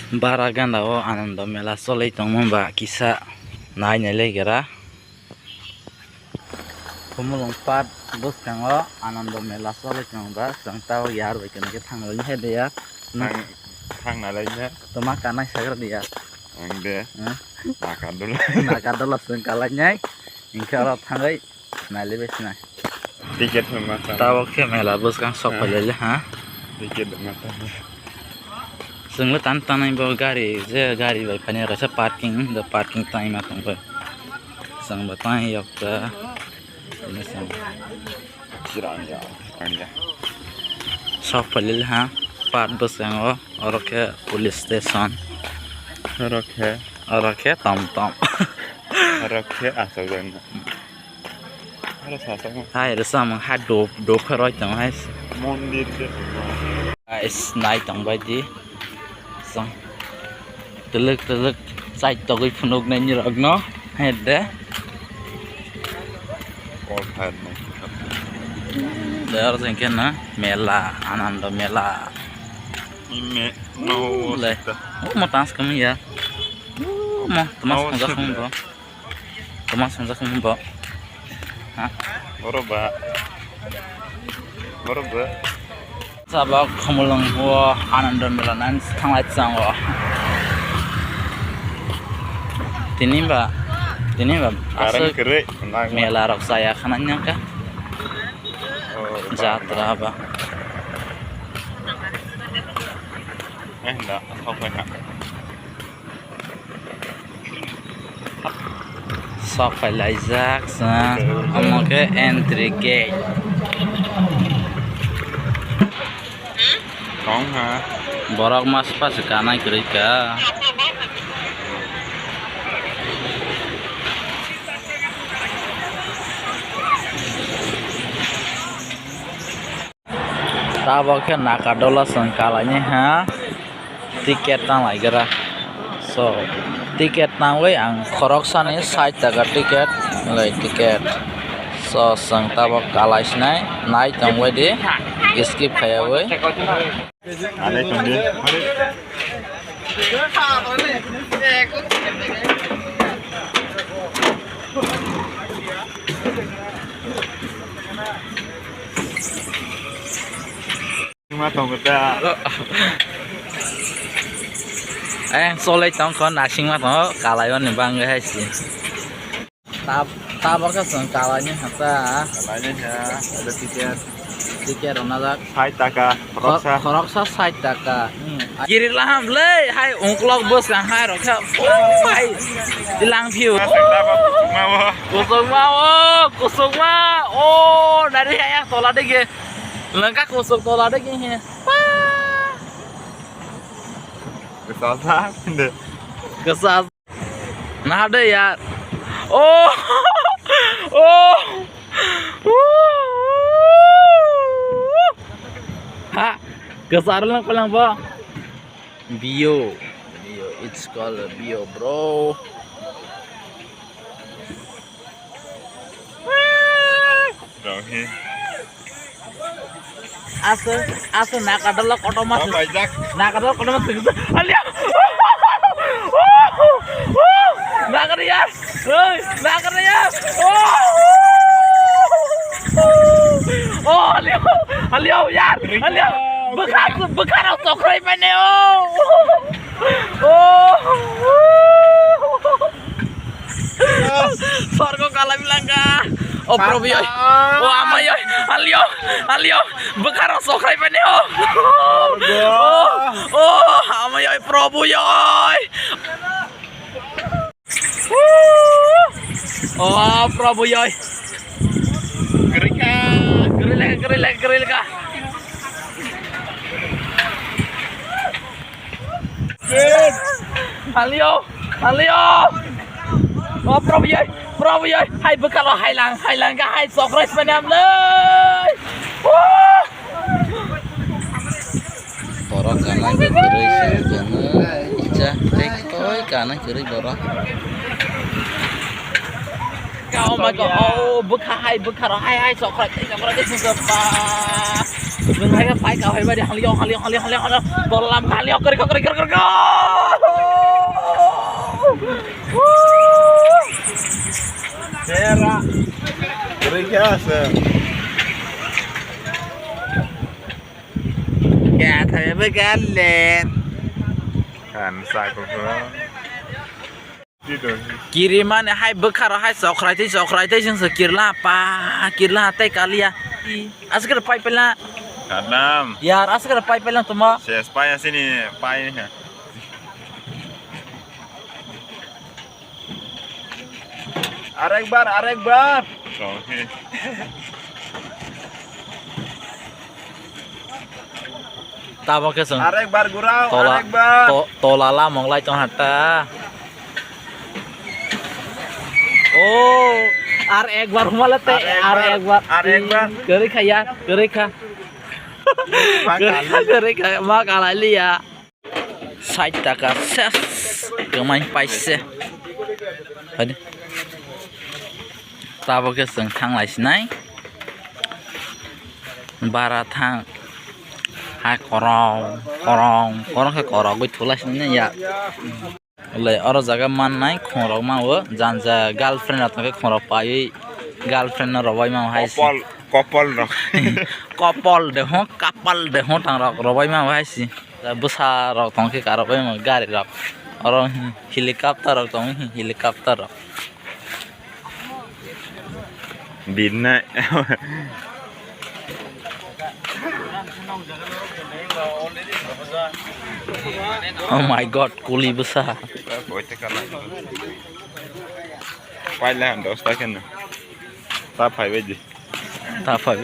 Bara ganda o anando mela solei tongmon ba kisa nai nai gera kumulong pat buskango anando mela solei tong ba sangtao yar wekan ke thanglo he de ya thang nalainya toma kanai sagar dia angde nakadul nakadol sing kalanyai ingkara thangai nai besna tiket mata tawo ke mela buskang sok palele ha tiket mata sunglo tan tanai bo gari je gari bai phane ra sa parking the parking time ma tong ba sang ba tai yok ta ini sang kiranya anya sok palele ha pat busang o oroke police station oroke tom tom Rakhe asagan ada sasa hai ra sam ha do pharoi tong hai mondir de is nai tong bai di sang telek sai to goi phunok nai ni rok no he de all had no der jengken na mela anando mela ime no le mo tas kam ya mo tomas khonja khon bo tomas khonja khon bo ha oroba sabak khomulong ho anando mela nan thanglai chang o tinimba karang kere mela rok saya khananya ka jatra ba enggak apa nak sok phải lấy rác ra một cái entry gate con hả borok mas pas kanai kerika tabok ke nakadola sangkalanya ha tiket tang lai gara so tiket nang wei ang khorok sani 60 taka tiket lai tiket so sang tabok kalai snai nai tang wei de skip khaya wei ada tundi mà tổng người ta solei tong kon nasing ma to kalai on bang ge hai si tabok ka sang kalanya hata kalanya ya ada tiket ona dak 60 taka khoroksa 60 taka giri laham le hai ongklok bus yang hai rokha hai dilang view kusuk ma oh dari ayah tola de ge lengkap kusuk tola de ge he kesal nah ada ya oh ha kesal lang palang ba bio it's called a bio bro asa nakadalok otomas nakadalok otomas alia nakadaya nakadaya oh alio yar alio bekar sokrai mane sorgo kala bilang ka oh probi oi oh amai oi alio bekar sokrai mane oh amai oi probu oi oh probu oi geril ka alio oh probi oi hai bekar hai lang ka hai sokrai manam le borok kana gerai sarjana ija tekoi kana gerai borok oh my god oh bekar hai sokrai itu sepa Đừng thấy cái phải cào hay ba đi hàng liêu bolam hàng liêu keri Biasa. Ya, tapi begalet. Kan saya kok. Gitu. Kiriman hai bekar hai sokrai teh sing sekirla pa kirla teh kalia. Asgar pai pela. Kanam. Yar asgar pai pela tuma. Saya spaya sini, pai ni. Arek bar. Okay. Tabo ke sung. Arek bar gurau, Tola arek bar. tolala monglai tong hata. Oh, arek bar humala teh arek bar. Kere kaya, kere ka. Kere ka makala liya. Sai taka ses. Kemain paise. Hadi. Tabo ke sung thang lai sinai. Bara thang. Hai korong ke korong gue tulas ini ya. Oleh orang jaga mana korong mau janja girlfriend atau ke korong pai girlfriend rabai mau hai si. Kopol no. Kapal deh tang rabai mau hai si. Besar rok tong ke karabai mau gari rok. Orang helikopter rok tong helikopter rok. Bina. Oh my god, kuli besar. Quay lại dosta kan. Ta phải về gì? Tak apa.